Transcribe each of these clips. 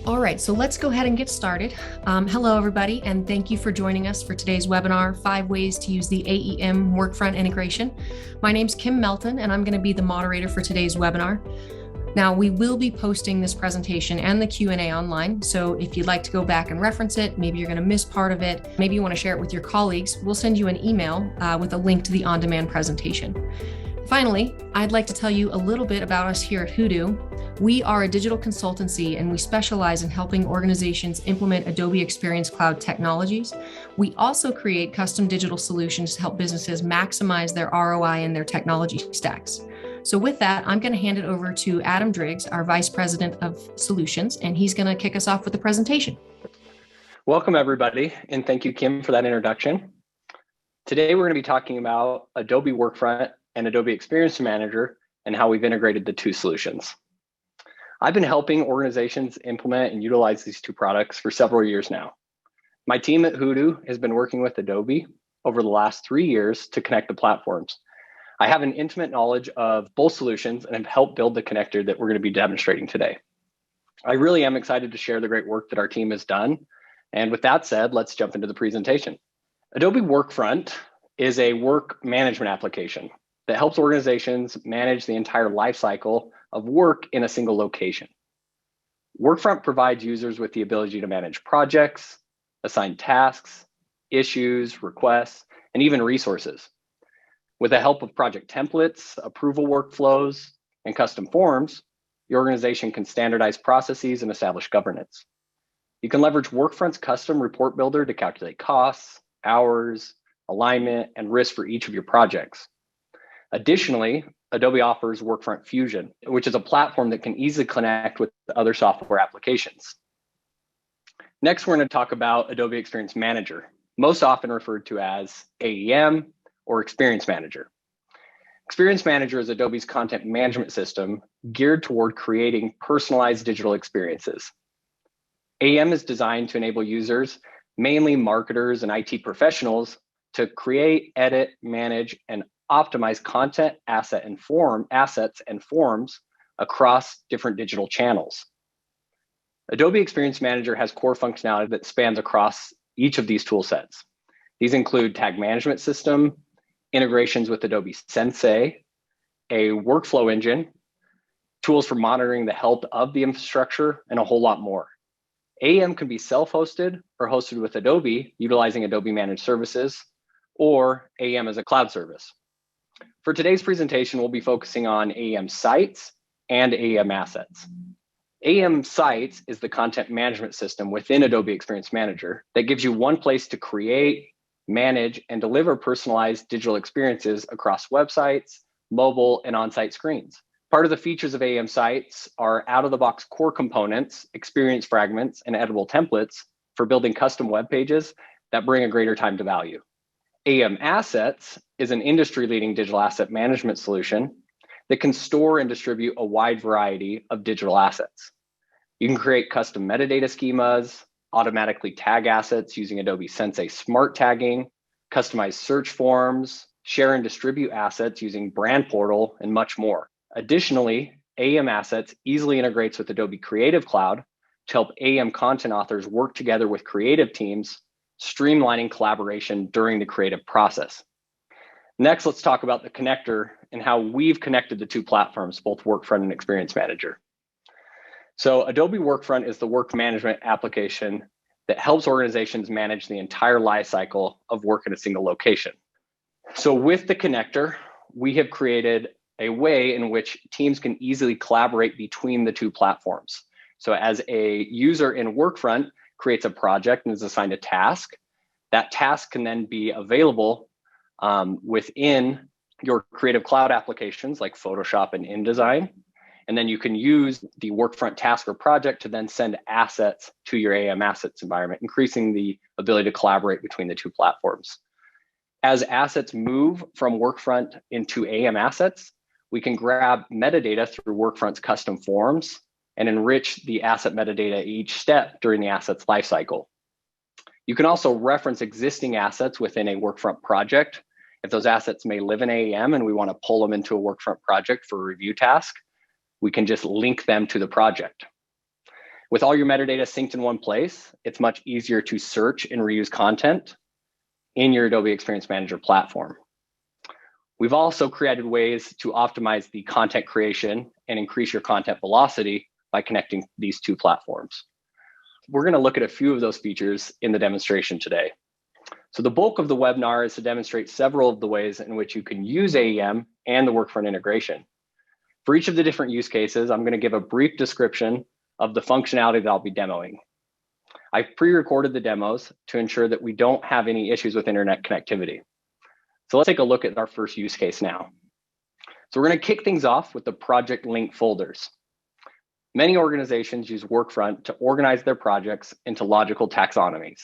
All right, so let's go ahead and get started. Hello, everybody, and thank you for joining us for today's webinar, 5 Ways to Use the AEM Workfront Integration. My name's Kim Melton, and I'm going to be the moderator for today's webinar. Now, we will be posting this presentation and the Q&A online, so if you'd like to go back and reference it, maybe you're going to miss part of it, maybe you want to share it with your colleagues, we'll send you an email with a link to the on-demand presentation. Finally, I'd like to tell you a little bit about us here at Hoodoo. We are a digital consultancy and we specialize in helping organizations implement Adobe Experience Cloud technologies. We also create custom digital solutions to help businesses maximize their ROI in their technology stacks. So with that, I'm going to hand it over to Adam Driggs, our Vice President of Solutions, and he's going to kick us off with the presentation. Welcome, everybody, and thank you, Kim, for that introduction. Today, we're going to be talking about Adobe Workfront and Adobe Experience Manager and how we've integrated the two solutions. I've been helping organizations implement and utilize these two products for several years now. My team at Hoodoo has been working with Adobe over the last 3 years to connect the platforms. I have an intimate knowledge of both solutions and have helped build the connector that we're going to be demonstrating today. I really am excited to share the great work that our team has done. And with that said, let's jump into the presentation. Adobe Workfront is a work management application that helps organizations manage the entire lifecycle of work in a single location. Workfront provides users with the ability to manage projects, assign tasks, issues, requests, and even resources. With the help of project templates, approval workflows, and custom forms, your organization can standardize processes and establish governance. You can leverage Workfront's custom report builder to calculate costs, hours, alignment, and risk for each of your projects. Additionally, Adobe offers Workfront Fusion, which is a platform that can easily connect with other software applications. Next, we're going to talk about Adobe Experience Manager, most often referred to as AEM or Experience Manager. Experience Manager is Adobe's content management system geared toward creating personalized digital experiences. AEM is designed to enable users, mainly marketers and IT professionals, to create, edit, manage, and optimize content, assets and forms across different digital channels. Adobe Experience Manager has core functionality that spans across each of these tool sets. These include tag management system, integrations with Adobe Sensei, a workflow engine, tools for monitoring the health of the infrastructure, and a whole lot more. AEM can be self-hosted or hosted with Adobe utilizing Adobe Managed Services, or AEM as a cloud service. For today's presentation, we'll be focusing on AEM Sites and AEM Assets. AEM Sites is the content management system within Adobe Experience Manager that gives you one place to create, manage, and deliver personalized digital experiences across websites, mobile, and on-site screens. Part of the features of AEM Sites are out-of-the-box core components, experience fragments, and editable templates for building custom web pages that bring a greater time to value. AEM Assets is an industry-leading digital asset management solution that can store and distribute a wide variety of digital assets. You can create custom metadata schemas, automatically tag assets using Adobe Sensei Smart Tagging, customize search forms, share and distribute assets using Brand Portal, and much more. Additionally, AEM Assets easily integrates with Adobe Creative Cloud to help AEM content authors work together with creative teams, streamlining collaboration during the creative process. Next, let's talk about the connector and how we've connected the two platforms, both Workfront and Experience Manager. So Adobe Workfront is the work management application that helps organizations manage the entire life cycle of work in a single location. So with the connector, we have created a way in which teams can easily collaborate between the two platforms. So as a user in Workfront creates a project and is assigned a task, that task can then be available within your Creative Cloud applications like Photoshop and InDesign. And then you can use the Workfront task or project to then send assets to your AEM Assets environment, increasing the ability to collaborate between the two platforms. As assets move from Workfront into AEM Assets, we can grab metadata through Workfront's custom forms and enrich the asset metadata each step during the asset's lifecycle. You can also reference existing assets within a Workfront project. If those assets may live in AEM and we want to pull them into a Workfront project for a review task, we can just link them to the project. With all your metadata synced in one place, it's much easier to search and reuse content in your Adobe Experience Manager platform. We've also created ways to optimize the content creation and increase your content velocity by connecting these two platforms. We're going to look at a few of those features in the demonstration today. So the bulk of the webinar is to demonstrate several of the ways in which you can use AEM and the Workfront integration. For each of the different use cases, I'm going to give a brief description of the functionality that I'll be demoing. I've pre-recorded the demos to ensure that we don't have any issues with internet connectivity. So let's take a look at our first use case now. So we're going to kick things off with the project link folders. Many organizations use Workfront to organize their projects into logical taxonomies.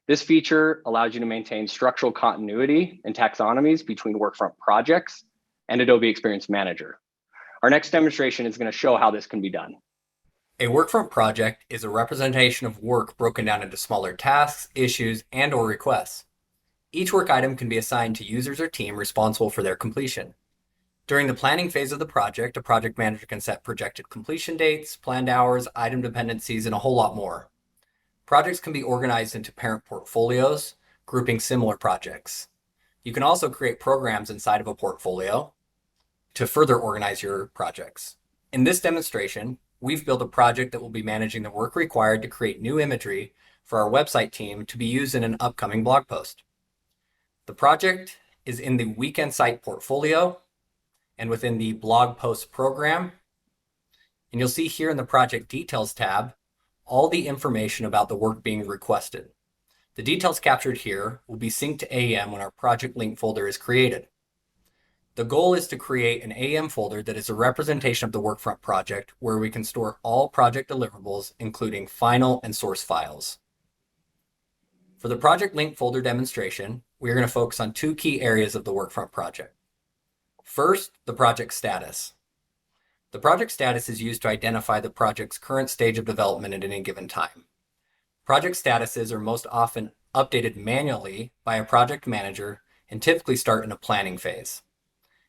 This feature allows you to maintain structural continuity and taxonomies between Workfront projects and Adobe Experience Manager. Our next demonstration is going to show how this can be done. A Workfront project is a representation of work broken down into smaller tasks, issues, and/or requests. Each work item can be assigned to users or team responsible for their completion. During the planning phase of the project, a project manager can set projected completion dates, planned hours, item dependencies, and a whole lot more. Projects can be organized into parent portfolios, grouping similar projects. You can also create programs inside of a portfolio to further organize your projects. In this demonstration, we've built a project that will be managing the work required to create new imagery for our website team to be used in an upcoming blog post. The project is in the weekend site portfolio and within the blog post program. And you'll see here in the project details tab, all the information about the work being requested. The details captured here will be synced to AEM when our project link folder is created. The goal is to create an AEM folder that is a representation of the Workfront project where we can store all project deliverables, including final and source files. For the project link folder demonstration, we're going to focus on two key areas of the Workfront project. First, the project status. The project status is used to identify the project's current stage of development at any given time. Project statuses are most often updated manually by a project manager and typically start in a planning phase.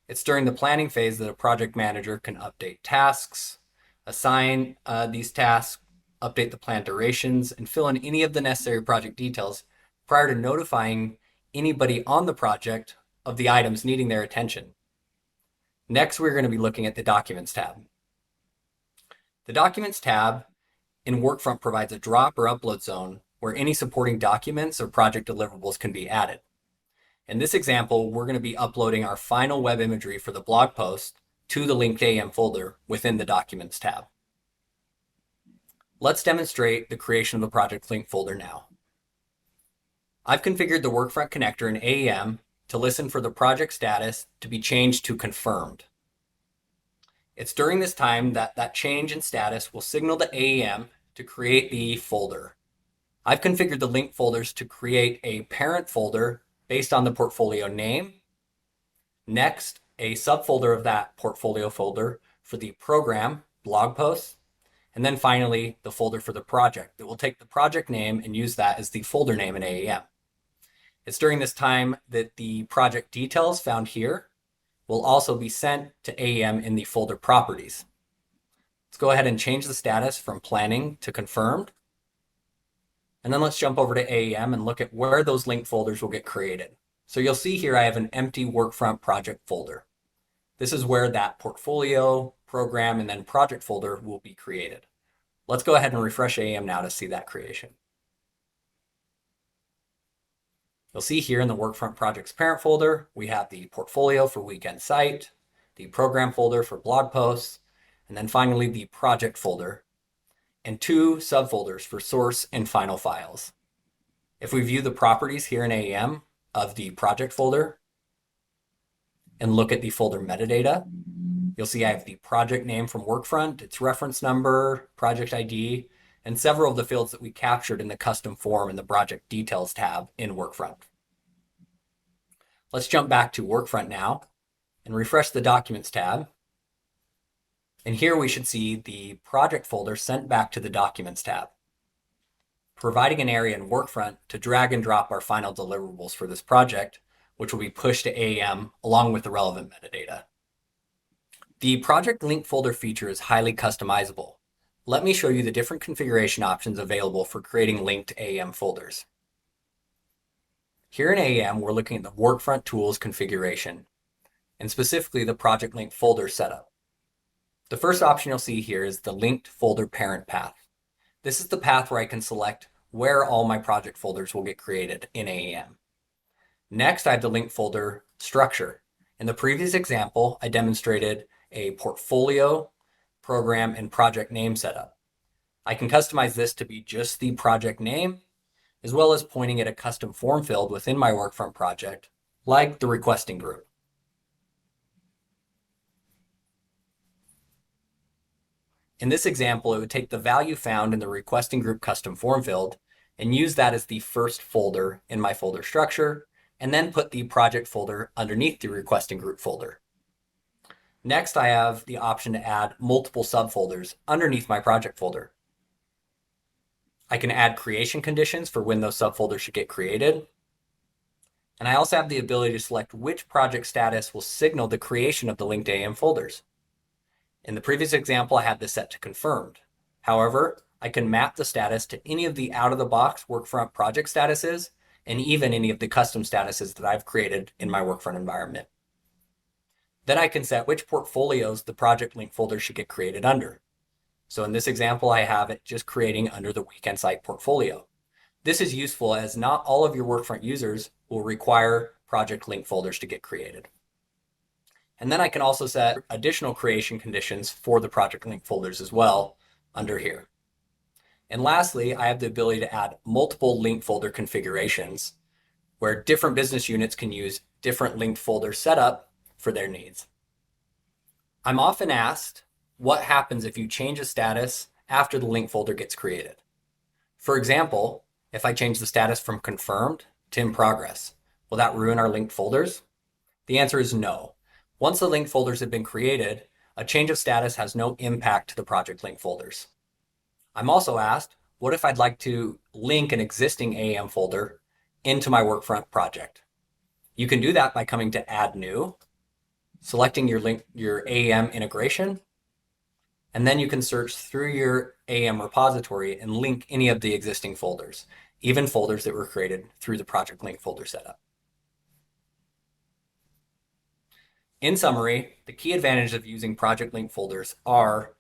It's during the planning phase that a project manager can update tasks, assign these tasks, update the plan durations, and fill in any of the necessary project details prior to notifying anybody on the project of the items needing their attention. Next, we're going to be looking at the Documents tab. The Documents tab in Workfront provides a drop or upload zone where any supporting documents or project deliverables can be added. In this example, we're going to be uploading our final web imagery for the blog post to the linked AEM folder within the Documents tab. Let's demonstrate the creation of the project link folder now. I've configured the Workfront connector in AEM to listen for the project status to be changed to confirmed. It's during this time that that change in status will signal to AEM to create the folder. I've configured the link folders to create a parent folder based on the portfolio name. Next, a subfolder of that portfolio folder for the program, blog posts, and then finally the folder for the project that will take the project name and use that as the folder name in AEM. It's during this time that the project details found here will also be sent to AEM in the folder properties. Let's go ahead and change the status from planning to confirmed. And then let's jump over to AEM and look at where those link folders will get created. So you'll see here I have an empty Workfront project folder. This is where that portfolio, program, and then project folder will be created. Let's go ahead and refresh AEM now to see that creation. You'll see here in the Workfront project's parent folder, we have the portfolio for weekend site, the program folder for blog posts, and then finally the project folder, and two subfolders for source and final files. If we view the properties here in AEM of the project folder and look at the folder metadata, you'll see I have the project name from Workfront, its reference number, project ID, and several of the fields that we captured in the custom form in the project details tab in Workfront. Let's jump back to Workfront now and refresh the Documents tab. And here we should see the project folder sent back to the Documents tab, providing an area in Workfront to drag and drop our final deliverables for this project, which will be pushed to AEM along with the relevant metadata. The project link folder feature is highly customizable. Let me show you the different configuration options available for creating linked AEM folders. Here in AEM, we're looking at the Workfront tools configuration, and specifically the project link folder setup. The first option you'll see here is the linked folder parent path. This is the path where I can select where all my project folders will get created in AEM. Next, I have the linked folder structure. In the previous example, I demonstrated a portfolio, program, and project name setup. I can customize this to be just the project name, as well as pointing at a custom form field within my Workfront project, like the requesting group. In this example, it would take the value found in the requesting group custom form field and use that as the first folder in my folder structure, and then put the project folder underneath the requesting group folder. Next, I have the option to add multiple subfolders underneath my project folder. I can add creation conditions for when those subfolders should get created. And I also have the ability to select which project status will signal the creation of the linked AEM folders. In the previous example, I had this set to confirmed. However, I can map the status to any of the out-of-the-box Workfront project statuses and even any of the custom statuses that I've created in my Workfront environment. Then I can set which portfolios the project link folder should get created under. So in this example, I have it just creating under the weekend site portfolio. This is useful as not all of your Workfront users will require project link folders to get created. And then I can also set additional creation conditions for the project link folders as well under here. And lastly, I have the ability to add multiple link folder configurations where different business units can use different linked folder setup for their needs. I'm often asked, what happens if you change a status after the link folder gets created? For example, if I change the status from confirmed to in progress, will that ruin our linked folders? The answer is no. Once the linked folders have been created, a change of status has no impact to the project link folders. I'm also asked, what if I'd like to link an existing AEM folder into my Workfront project? You can do that by coming to Add New, selecting your AEM integration, and then you can search through your AEM repository and link any of the existing folders, even folders that were created through the project link folder setup. In summary, the key advantages of using project link folders are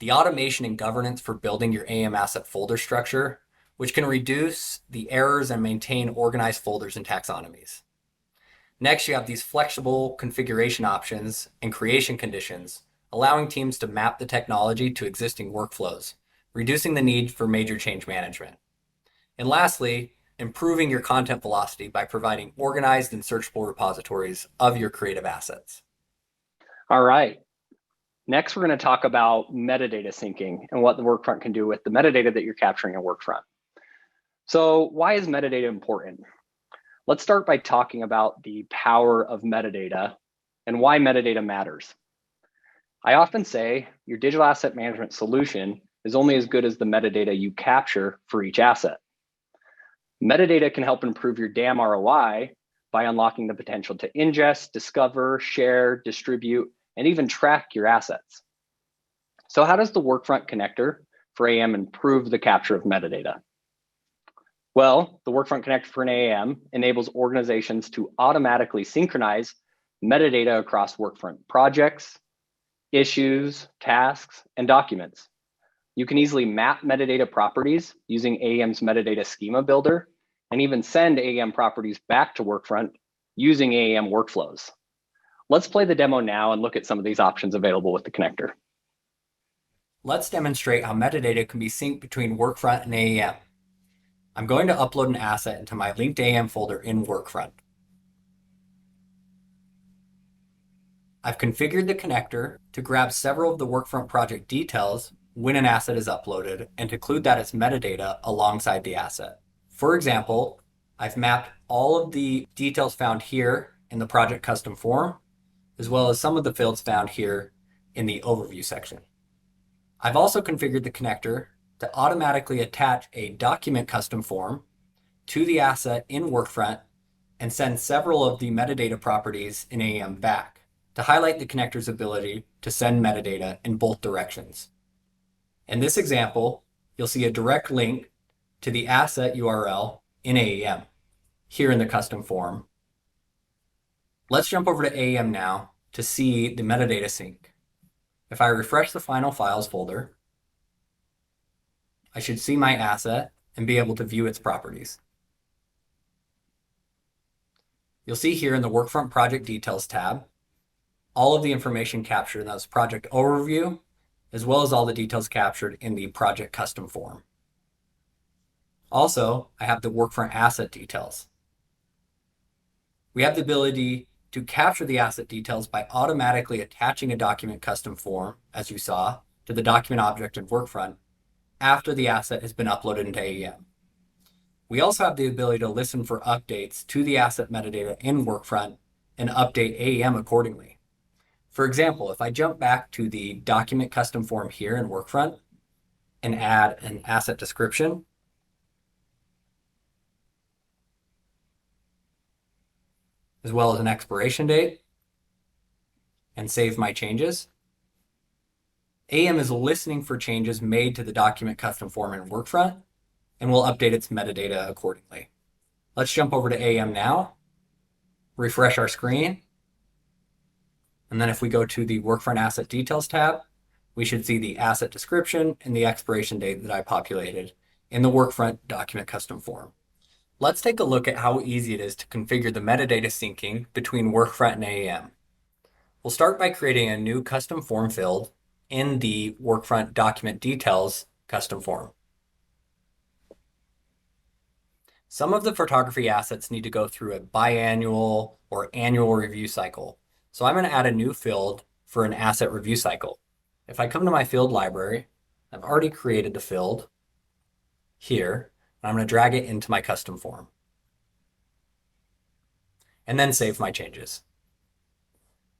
the automation and governance for building your AEM asset folder structure, which can reduce the errors and maintain organized folders and taxonomies. Next, you have these flexible configuration options and creation conditions, allowing teams to map the technology to existing workflows, reducing the need for major change management. And lastly, improving your content velocity by providing organized and searchable repositories of your creative assets. All right. Next, we're going to talk about metadata syncing and what the Workfront can do with the metadata that you're capturing in Workfront. So why is metadata important? Let's start by talking about the power of metadata and why metadata matters. I often say your digital asset management solution is only as good as the metadata you capture for each asset. Metadata can help improve your DAM ROI by unlocking the potential to ingest, discover, share, distribute, and even track your assets. So how does the Workfront connector for AEM improve the capture of metadata? Well, the Workfront connector for an AEM enables organizations to automatically synchronize metadata across Workfront projects, issues, tasks, and documents. You can easily map metadata properties using AEM's metadata schema builder, and even send AEM properties back to Workfront using AEM workflows. Let's play the demo now and look at some of these options available with the connector. Let's demonstrate how metadata can be synced between Workfront and AEM. I'm going to upload an asset into my linked AEM folder in Workfront. I've configured the connector to grab several of the Workfront project details when an asset is uploaded and to include that as metadata alongside the asset. For example, I've mapped all of the details found here in the project custom form, as well as some of the fields found here in the overview section. I've also configured the connector to automatically attach a document custom form to the asset in Workfront and send several of the metadata properties in AEM back to highlight the connector's ability to send metadata in both directions. In this example, you'll see a direct link to the asset URL in AEM here in the custom form. Let's jump over to AEM now to see the metadata sync. If I refresh the final files folder, I should see my asset and be able to view its properties. You'll see here in the Workfront Project Details tab, all of the information captured in this project overview, as well as all the details captured in the project custom form. Also, I have the Workfront asset details. We have the ability to capture the asset details by automatically attaching a document custom form, as you saw, to the document object in Workfront after the asset has been uploaded into AEM. We also have the ability to listen for updates to the asset metadata in Workfront and update AEM accordingly. For example, if I jump back to the document custom form here in Workfront and add an asset description, as well as an expiration date, and save my changes, AEM is listening for changes made to the document custom form in Workfront and will update its metadata accordingly. Let's jump over to AEM now, refresh our screen, and then if we go to the Workfront Asset Details tab, we should see the asset description and the expiration date that I populated in the Workfront document custom form. Let's take a look at how easy it is to configure the metadata syncing between Workfront and AEM. We'll start by creating a new custom form field in the Workfront Document Details custom form. Some of the photography assets need to go through a biannual or annual review cycle. So I'm going to add a new field for an asset review cycle. If I come to my field library, I've already created the field here, and I'm going to drag it into my custom form. And then save my changes.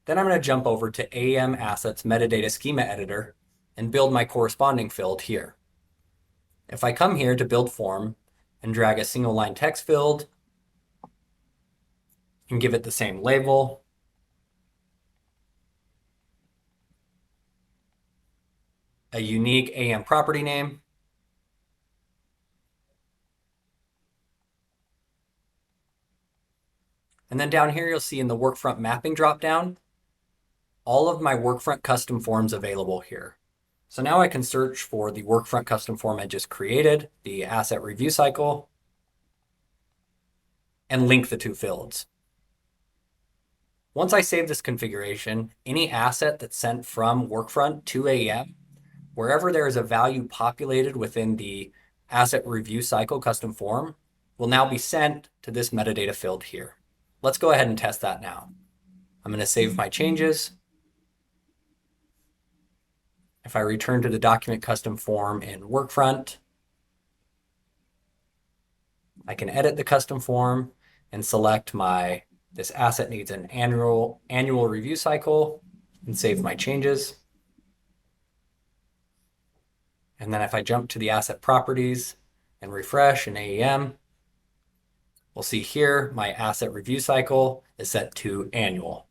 Then I'm going to jump over to AEM Assets Metadata Schema Editor and build my corresponding field here. If I come here to build form and drag a single line text field and give it the same label, a unique AEM property name, and then down here you'll see in the Workfront mapping dropdown, all of my Workfront custom forms available here. So now I can search for the Workfront custom form I just created, the asset review cycle, and link the two fields. Once I save this configuration, any asset that's sent from Workfront to AEM, wherever there is a value populated within the asset review cycle custom form, will now be sent to this metadata field here. Let's go ahead and test that now. I'm going to save my changes. If I return to the document custom form in Workfront, I can edit the custom form and select this asset needs an annual review cycle and save my changes. And then if I jump to the asset properties and refresh in AEM, we'll see here my asset review cycle is set to annual.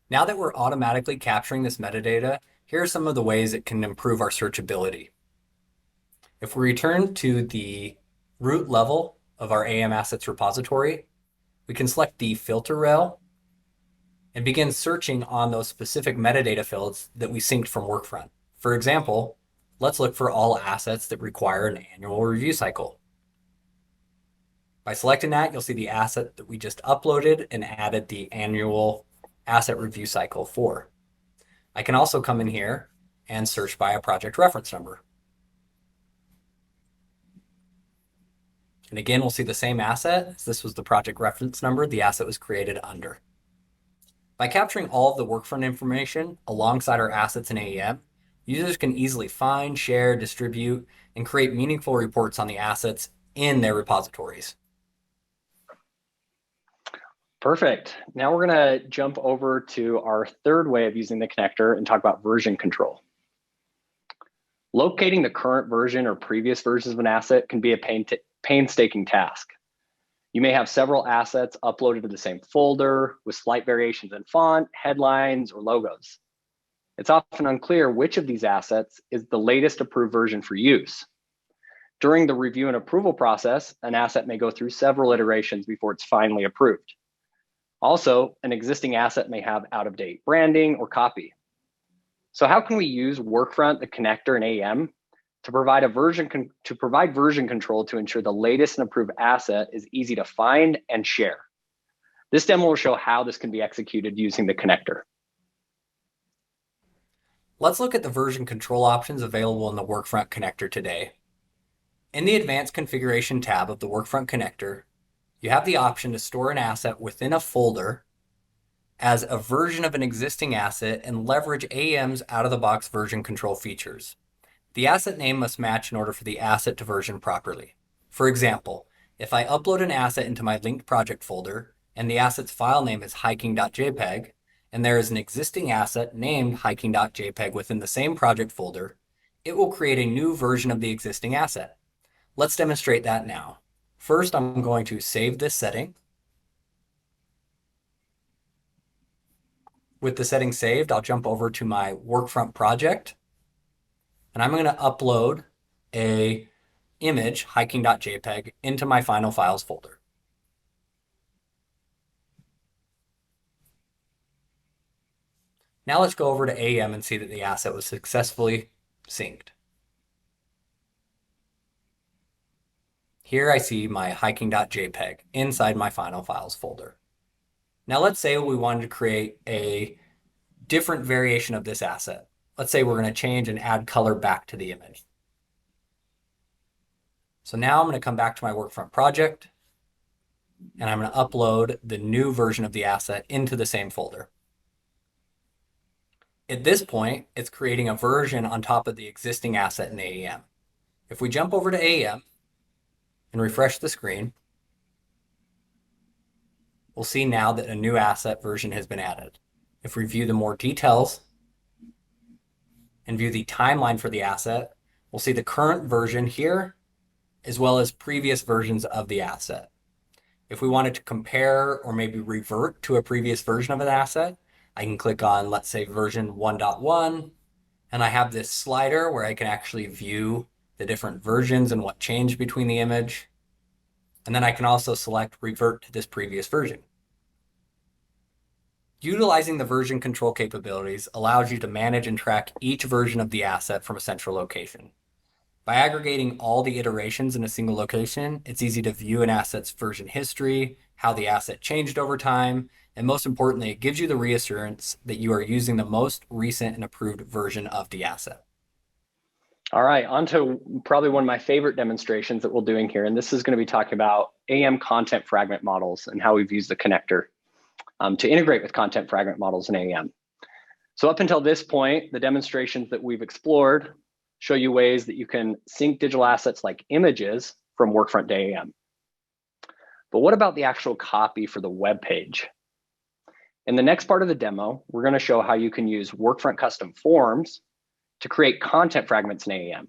Now that we're automatically capturing this metadata, here are some of the ways it can improve our searchability. If we return to the root level of our AEM Assets repository, we can select the filter rail and begin searching on those specific metadata fields that we synced from Workfront. For example, let's look for all assets that require an annual review cycle. By selecting that, you'll see the asset that we just uploaded and added the annual asset review cycle for. I can also come in here and search by a project reference number. And again, we'll see the same asset as this was the project reference number the asset was created under. By capturing all of the Workfront information alongside our assets in AEM, users can easily find, share, distribute, and create meaningful reports on the assets in their repositories. Perfect. Now we're going to jump over to our third way of using the connector and talk about version control. Locating the current version or previous versions of an asset can be a painstaking task. You may have several assets uploaded to the same folder with slight variations in font, headlines, or logos. it's often unclear which of these assets is the latest approved version for use. During the review and approval process, an asset may go through several iterations before it's finally approved. Also, an existing asset may have out-of-date branding or copy. So how can we use Workfront, the connector, and AEM to provide version control to ensure the latest and approved asset is easy to find and share? This demo will show how this can be executed using the connector. Let's look at the version control options available in the Workfront connector today. In the Advanced Configuration tab of the Workfront connector, you have the option to store an asset within a folder as a version of an existing asset and leverage AEM's out-of-the-box version control features. The asset name must match in order for the asset to version properly. For example, if I upload an asset into my linked project folder and the asset's file name is hiking.jpg, and there is an existing asset named hiking.jpg within the same project folder, it will create a new version of the existing asset. Let's demonstrate that now. First, I'm going to save this setting. With the setting saved, I'll jump over to my Workfront project, and I'm going to upload a image, hiking.jpg, into my final files folder. Now let's go over to AEM and see that the asset was successfully synced. Here I see my hiking.jpg inside my final files folder. Now let's say we wanted to create a different variation of this asset. Let's say we're going to change and add color back to the image. So now I'm going to come back to my Workfront project, and I'm going to upload the new version of the asset into the same folder. At this point, it's creating a version on top of the existing asset in AEM. If we jump over to AEM and refresh the screen, we'll see now that a new asset version has been added. If we view the more details and view the timeline for the asset, we'll see the current version here, as well as previous versions of the asset. If we wanted to compare or maybe revert to a previous version of an asset, I can click on, let's say, version 1.1, and I have this slider where I can actually view the different versions and what changed between the image. And then I can also select revert to this previous version. Utilizing the version control capabilities allows you to manage and track each version of the asset from a central location. By aggregating all the iterations in a single location, it's easy to view an asset's version history, how the asset changed over time, and most importantly, it gives you the reassurance that you are using the most recent and approved version of the asset. All right, on to probably one of my favorite demonstrations that we're doing here, and this is going to be talking about AEM content fragment models and how we've used the connector to integrate with content fragment models in AEM. So up until this point, the demonstrations that we've explored show you ways that you can sync digital assets like images from Workfront to AEM. But what about the actual copy for the web page? In the next part of the demo, we're going to show how you can use Workfront custom forms to create content fragments in AEM.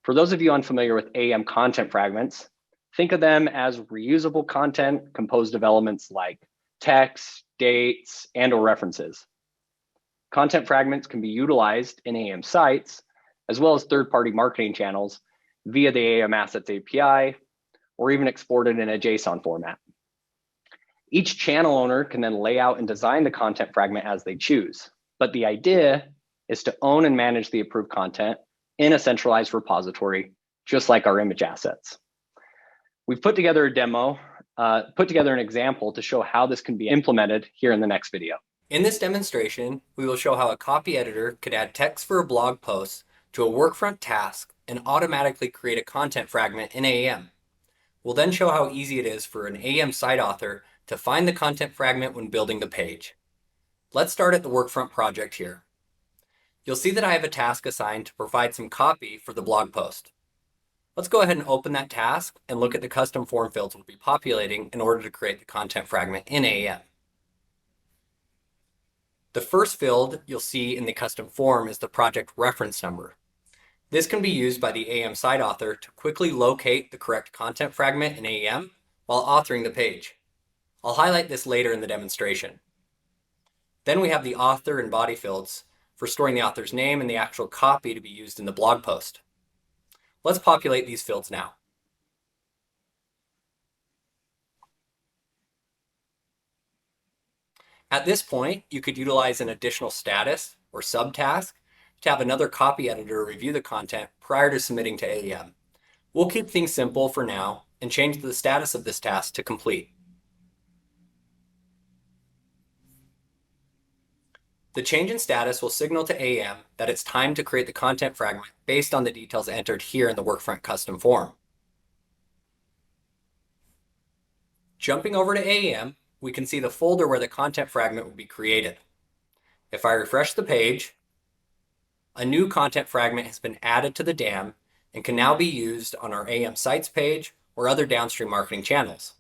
For those of you unfamiliar with AEM content fragments, think of them as reusable content composed of elements like text, dates, and/or references. Content fragments can be utilized in AEM sites, as well as third-party marketing channels via the AEM Assets API, or even exported in a JSON format. Each channel owner can then lay out and design the content fragment as they choose, but the idea is to own and manage the approved content in a centralized repository, just like our image assets. We've put together a demo, an example to show how this can be implemented here in the next video. In this demonstration, we will show how a copy editor could add text for a blog post to a Workfront task and automatically create a content fragment in AEM. We'll then show how easy it is for an AEM site author to find the content fragment when building the page. Let's start at the Workfront project here. You'll see that I have a task assigned to provide some copy for the blog post. Let's go ahead and open that task and look at the custom form fields we'll be populating in order to create the content fragment in AEM. The first field you'll see in the custom form is the project reference number. This can be used by the AEM site author to quickly locate the correct content fragment in AEM while authoring the page. I'll highlight this later in the demonstration. Then we have the author and body fields for storing the author's name and the actual copy to be used in the blog post. Let's populate these fields now. At this point, you could utilize an additional status or subtask to have another copy editor review the content prior to submitting to AEM. We'll keep things simple for now and change the status of this task to complete. The change in status will signal to AEM that it's time to create the content fragment based on the details entered here in the Workfront custom form. Jumping over to AEM, we can see the folder where the content fragment will be created. If I refresh the page, a new content fragment has been added to the DAM and can now be used on our AEM sites page or other downstream marketing channels.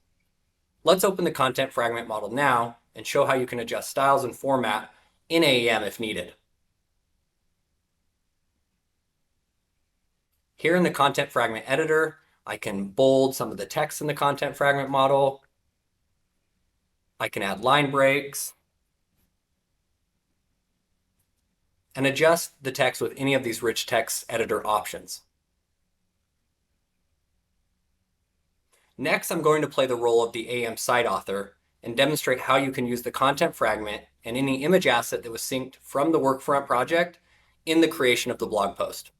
Let's open the content fragment model now and show how you can adjust styles and format in AEM if needed. Here in the content fragment editor, I can bold some of the text in the content fragment model. I can add line breaks and adjust the text with any of these rich text editor options. Next, I'm going to play the role of the AEM site author and demonstrate how you can use the content fragment and any image asset that was synced from the Workfront project in the creation of the blog post.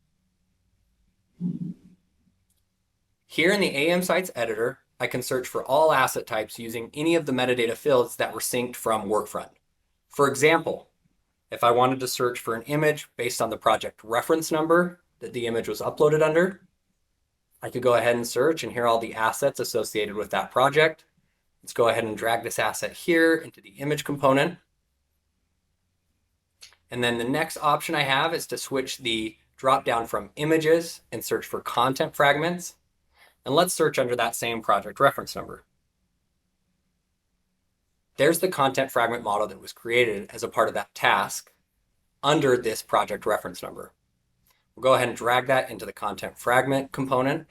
Here in the AEM Sites editor, I can search for all asset types using any of the metadata fields that were synced from Workfront. For example, if I wanted to search for an image based on the project reference number that the image was uploaded under, I could go ahead and search and hear all the assets associated with that project. Let's go ahead and drag this asset here into the image component. And then the next option I have is to switch the drop down from images and search for content fragments. And let's search under that same project reference number. There's the content fragment model that was created as a part of that task under this project reference number. We'll go ahead and drag that into the content fragment component.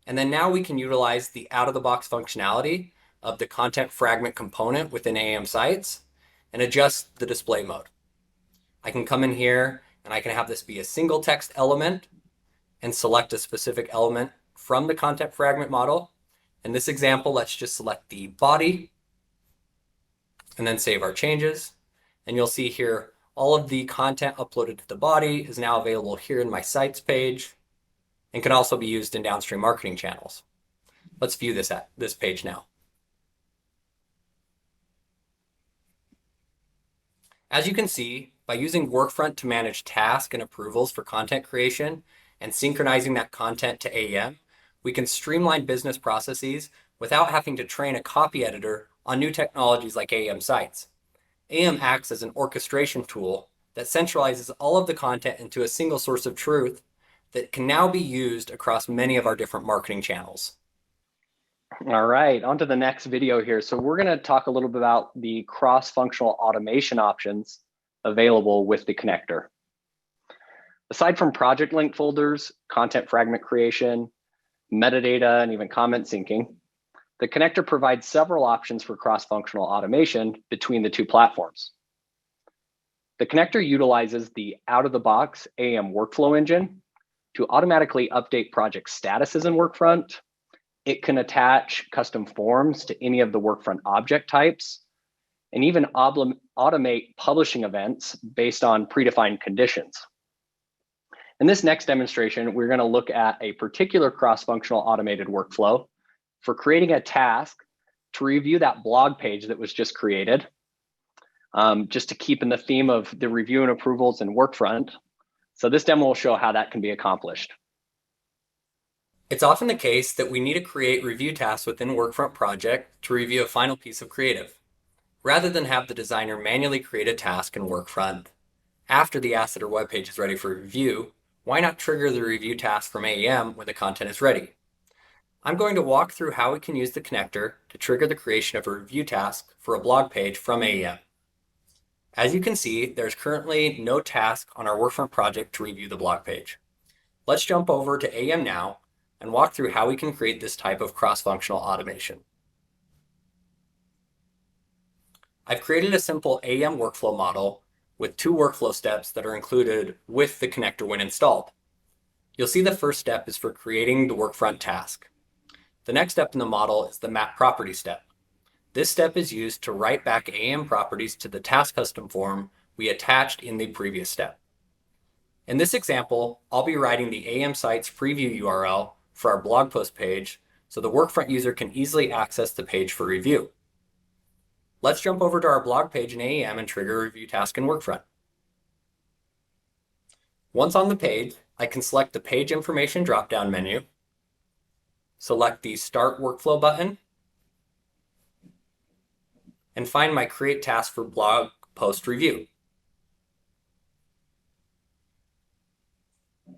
And then now we can utilize the out-of-the-box functionality of the content fragment component within AEM Sites and adjust the display mode. I can come in here and I can have this be a single text element and select a specific element from the content fragment model. In this example, let's just select the body and then save our changes. And you'll see here all of the content uploaded to the body is now available here in my sites page and can also be used in downstream marketing channels. Let's view this page now. As you can see, by using Workfront to manage tasks and approvals for content creation and synchronizing that content to AEM, we can streamline business processes without having to train a copy editor on new technologies like AEM Sites. AEM acts as an orchestration tool that centralizes all of the content into a single source of truth that can now be used across many of our different marketing channels. All right, on to the next video here. So we're going to talk a little bit about the cross-functional automation options available with the connector. Aside from project link folders, content fragment creation, metadata, and even comment syncing, the connector provides several options for cross-functional automation between the two platforms. The connector utilizes the out-of-the-box AEM workflow engine to automatically update project statuses in Workfront. It can attach custom forms to any of the Workfront object types and even automate publishing events based on predefined conditions. In this next demonstration, we're going to look at a particular cross-functional automated workflow for creating a task to review that blog page that was just created, just to keep in the theme of the review and approvals in Workfront. So this demo will show how that can be accomplished. It's often the case that we need to create review tasks within Workfront project to review a final piece of creative, rather than have the designer manually create a task in Workfront. After the asset or web page is ready for review, why not trigger the review task from AEM when the content is ready? I'm going to walk through how we can use the connector to trigger the creation of a review task for a blog page from AEM. As you can see, there's currently no task on our Workfront project to review the blog page. Let's jump over to AEM now and walk through how we can create this type of cross-functional automation. I've created a simple AEM workflow model with 2 workflow steps that are included with the connector when installed. You'll see the first step is for creating the Workfront task. The next step in the model is the map property step. This step is used to write back AEM properties to the task custom form we attached in the previous step. In this example, I'll be writing the AEM site's preview URL for our blog post page so the Workfront user can easily access the page for review. Let's jump over to our blog page in AEM and trigger a review task in Workfront. Once on the page, I can select the Page Information drop-down menu, select the Start Workflow button, and find my Create Task for Blog Post Review.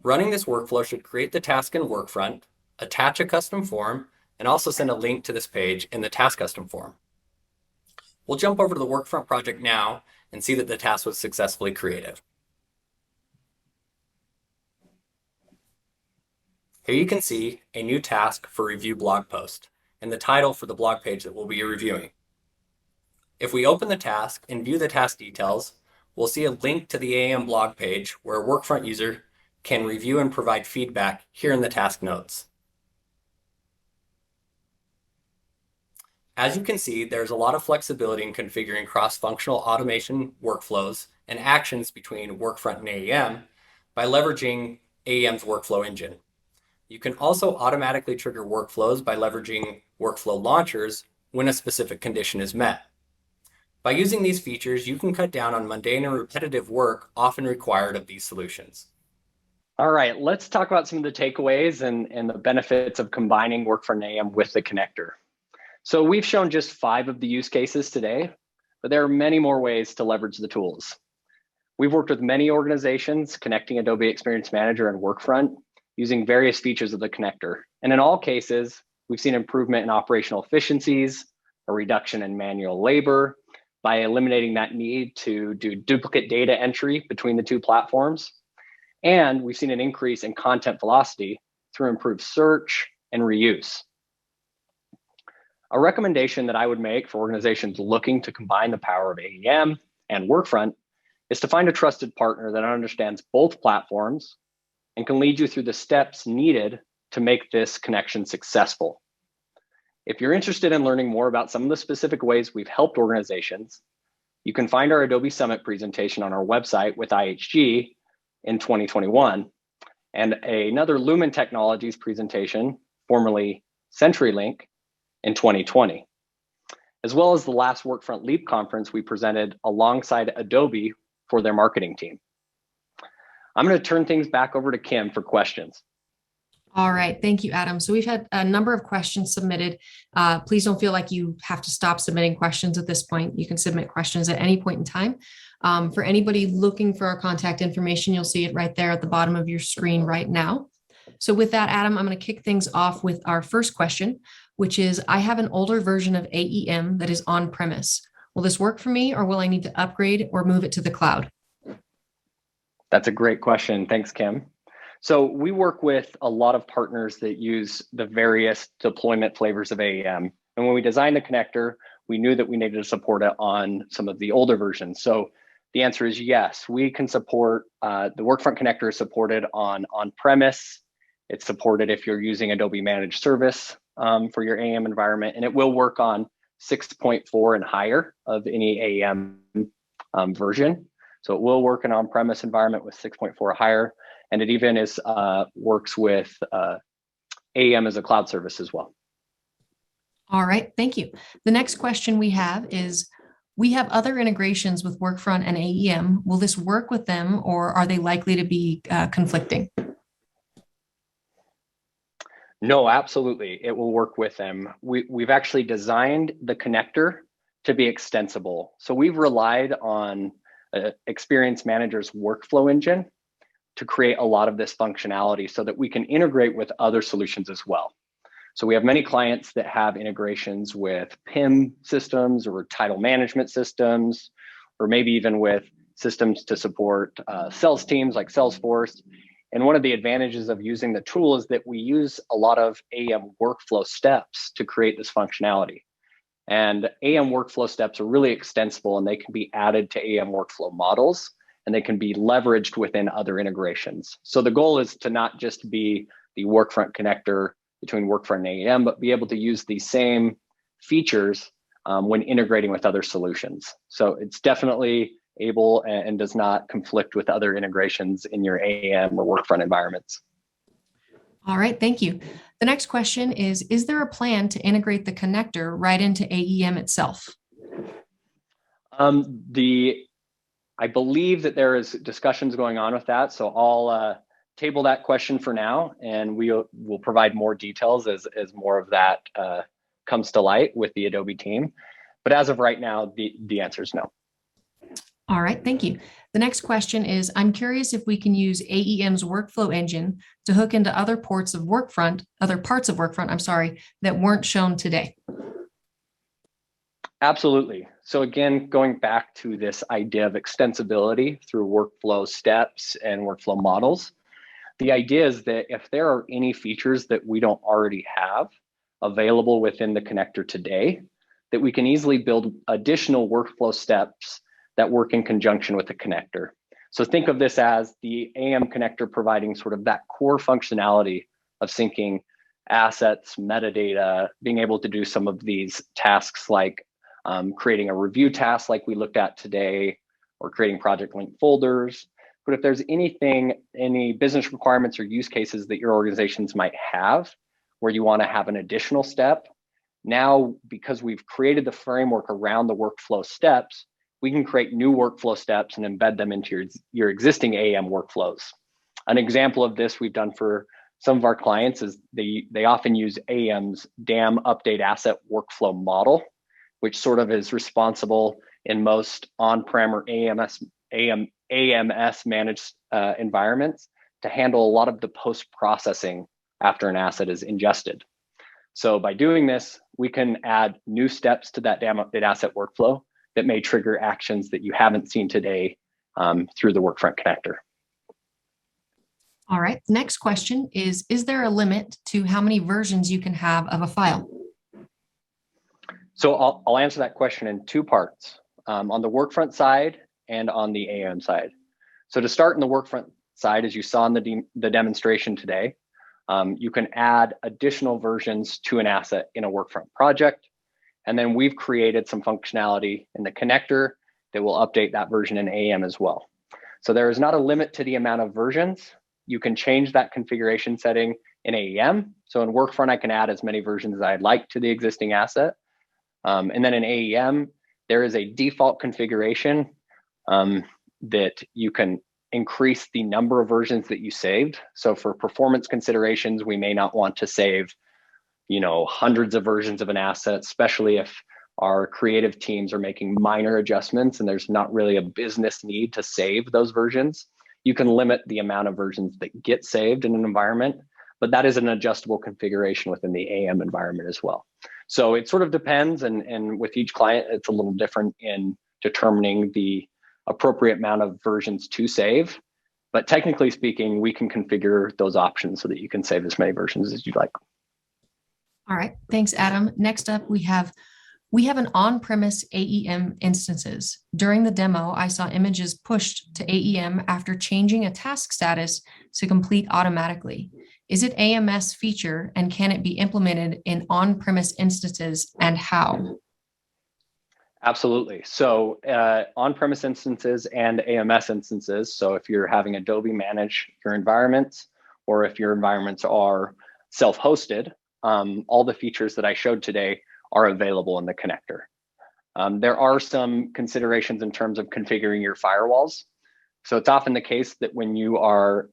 Running this workflow should create the task in Workfront, attach a custom form, and also send a link to this page in the task custom form. We'll jump over to the Workfront project now and see that the task was successfully created. Here you can see a new task for review blog post and the title for the blog page that we'll be reviewing. If we open the task and view the task details, we'll see a link to the AEM blog page where a Workfront user can review and provide feedback here in the task notes. As you can see, there's a lot of flexibility in configuring cross-functional automation workflows and actions between Workfront and AEM by leveraging AEM's workflow engine. You can also automatically trigger workflows by leveraging workflow launchers when a specific condition is met. By using these features, you can cut down on mundane and repetitive work often required of these solutions. All right, let's talk about some of the takeaways and the benefits of combining Workfront and AEM with the connector. So we've shown just 5 of the use cases today, but there are many more ways to leverage the tools. We've worked with many organizations connecting Adobe Experience Manager and Workfront using various features of the connector. And in all cases, we've seen improvement in operational efficiencies, a reduction in manual labor by eliminating that need to do duplicate data entry between the 2 platforms. And we've seen an increase in content velocity through improved search and reuse. A recommendation that I would make for organizations looking to combine the power of AEM and Workfront is to find a trusted partner that understands both platforms and can lead you through the steps needed to make this connection successful. If you're interested in learning more about some of the specific ways we've helped organizations, you can find our Adobe Summit presentation on our website with IHG in 2021, and another Lumen Technologies presentation, formerly CenturyLink, in 2020, as well as the last Workfront Leap conference we presented alongside Adobe for their marketing team. I'm going to turn things back over to Kim for questions. All right. Thank you, Adam. So we've had a number of questions submitted. Please don't feel like you have to stop submitting questions at this point. You can submit questions at any point in time. For anybody looking for our contact information, you'll see it right there at the bottom of your screen right now. So with that, Adam, I'm going to kick things off with our first question, which is, I have an older version of AEM that is on premise. Will this work for me, or will I need to upgrade or move it to the cloud? That's a great question. Thanks, Kim. So we work with a lot of partners that use the various deployment flavors of AEM. And when we designed the connector, we knew that we needed to support it on some of the older versions. So the answer is yes, we can support, the Workfront connector is supported on-premise. It's supported if you're using Adobe Managed Service for your AEM environment, and it will work on 6.4 and higher of any AEM version. So it will work in on-premise environment with 6.4 or higher, and it even is works with AEM as a cloud service as well. All right, thank you. The next question we have is, we have other integrations with Workfront and AEM. Will this work with them, or are they likely to be conflicting? No, absolutely. It will work with them. We've actually designed the connector to be extensible. So we've relied on Experience Manager's workflow engine to create a lot of this functionality so that we can integrate with other solutions as well. So we have many clients that have integrations with PIM systems or title management systems, or maybe even with systems to support sales teams like Salesforce. And one of the advantages of using the tool is that we use a lot of AEM workflow steps to create this functionality. And AEM workflow steps are really extensible, and they can be added to AEM workflow models, and they can be leveraged within other integrations. So the goal is to not just be the Workfront connector between Workfront and AEM, but be able to use these same features when integrating with other solutions. So it's definitely able and does not conflict with other integrations in your AEM or Workfront environments. All right, thank you. The next question is there a plan to integrate the connector right into AEM itself? I believe that there is discussions going on with that, so I'll table that question for now, and we'll provide more details as more of that comes to light with the Adobe team. But as of right now, the answer is no. All right, thank you. The next question is, I'm curious if we can use AEM's workflow engine to hook into other parts of Workfront, that weren't shown today. Absolutely. So again, going back to this idea of extensibility through workflow steps and workflow models, the idea is that if there are any features that we don't already have available within the connector today, that we can easily build additional workflow steps that work in conjunction with the connector. So think of this as the AEM connector providing sort of that core functionality of syncing assets, metadata, being able to do some of these tasks like creating a review task like we looked at today, or creating project link folders. But if there's any business requirements or use cases that your organizations might have where you want to have an additional step, now, because we've created the framework around the workflow steps, we can create new workflow steps and embed them into your existing AEM workflows. An example of this we've done for some of our clients is they often use AEM's DAM update asset workflow model, which sort of is responsible in most on-prem or AMS managed environments to handle a lot of the post-processing after an asset is ingested. So by doing this, we can add new steps to that DAM update asset workflow that may trigger actions that you haven't seen today through the Workfront connector. All right, next question is there a limit to how many versions you can have of a file? So I'll answer that question in two parts, on the Workfront side and on the AEM side. So to start in the Workfront side, as you saw in the demonstration today, you can add additional versions to an asset in a Workfront project. And then we've created some functionality in the connector that will update that version in AEM as well. So there is not a limit to the amount of versions. You can change that configuration setting in AEM. So in Workfront, I can add as many versions as I'd like to the existing asset. And then in AEM, there is a default configuration that you can increase the number of versions that you saved. So for performance considerations, we may not want to save, hundreds of versions of an asset, especially if our creative teams are making minor adjustments and there's not really a business need to save those versions. You can limit the amount of versions that get saved in an environment, but that is an adjustable configuration within the AEM environment as well. So it sort of depends, and with each client, it's a little different in determining the appropriate amount of versions to save. But technically speaking, we can configure those options so that you can save as many versions as you'd like. All right, thanks, Adam. Next up, we have an on-premise AEM instances. During the demo, I saw images pushed to AEM after changing a task status to complete automatically. Is it AMS feature, and can it be implemented in on-premise instances, and how? Absolutely. So on-premise instances and AMS instances. So if you're having Adobe manage your environments, or if your environments are self-hosted, all the features that I showed today are available in the connector. There are some considerations in terms of configuring your firewalls. So it's often the case that when you are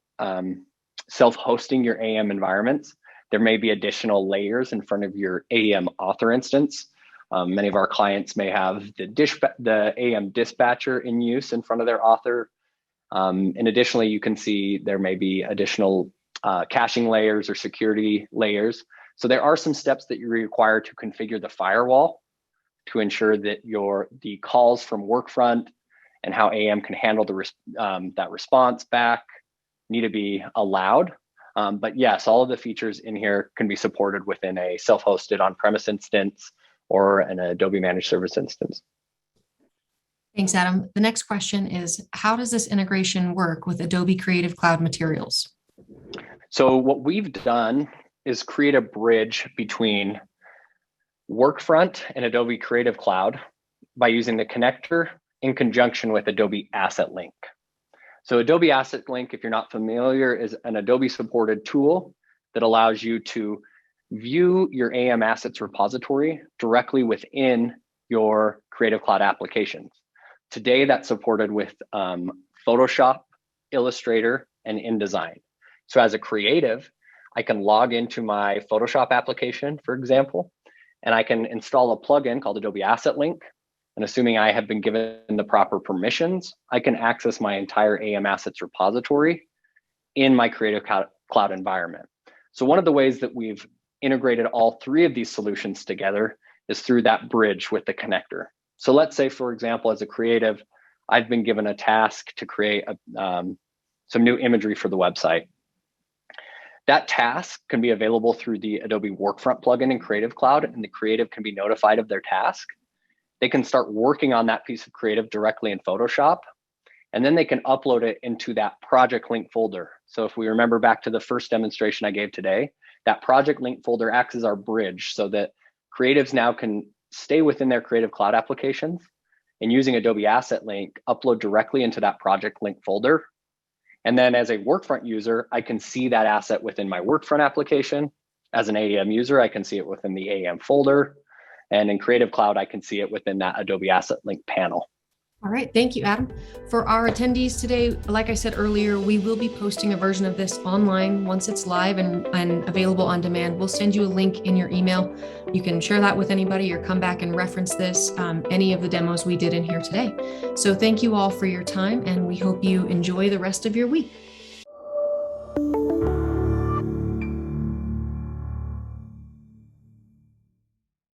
self-hosting your AEM environments, there may be additional layers in front of your AEM author instance. Many of our clients may have the AEM dispatcher in use in front of their author. And additionally, you can see there may be additional caching layers or security layers. So there are some steps that you require to configure the firewall to ensure that the calls from Workfront and how AEM can handle that response back need to be allowed. But yes, all of the features in here can be supported within a self-hosted on-premise instance or an Adobe Managed Service instance. Thanks, Adam. The next question is, how does this integration work with Adobe Creative Cloud materials? So what we've done is create a bridge between Workfront and Adobe Creative Cloud by using the connector in conjunction with Adobe Asset Link. So Adobe Asset Link, if you're not familiar, is an Adobe supported tool that allows you to view your AEM assets repository directly within your Creative Cloud applications. Today, that's supported with Photoshop, Illustrator, and InDesign. So as a creative, I can log into my Photoshop application, for example, and I can install a plugin called Adobe Asset Link. And assuming I have been given the proper permissions, I can access my entire AEM assets repository in my Creative Cloud environment. So one of the ways that we've integrated all three of these solutions together is through that bridge with the connector. So let's say, for example, as a creative, I've been given a task to create some new imagery for the website. That task can be available through the Adobe Workfront plugin in Creative Cloud, and the creative can be notified of their task. They can start working on that piece of creative directly in Photoshop, and then they can upload it into that project link folder. So if we remember back to the first demonstration I gave today, that project link folder acts as our bridge so that creatives now can stay within their Creative Cloud applications and using Adobe Asset Link, upload directly into that project link folder. And then as a Workfront user, I can see that asset within my Workfront application. As an AEM user, I can see it within the AEM folder. And in Creative Cloud, I can see it within that Adobe Asset Link panel. All right, thank you, Adam. For our attendees today, like I said earlier, we will be posting a version of this online once it's live and available on demand. We'll send you a link in your email. You can share that with anybody or come back and reference this, any of the demos we did in here today. So thank you all for your time, and we hope you enjoy the rest of your week.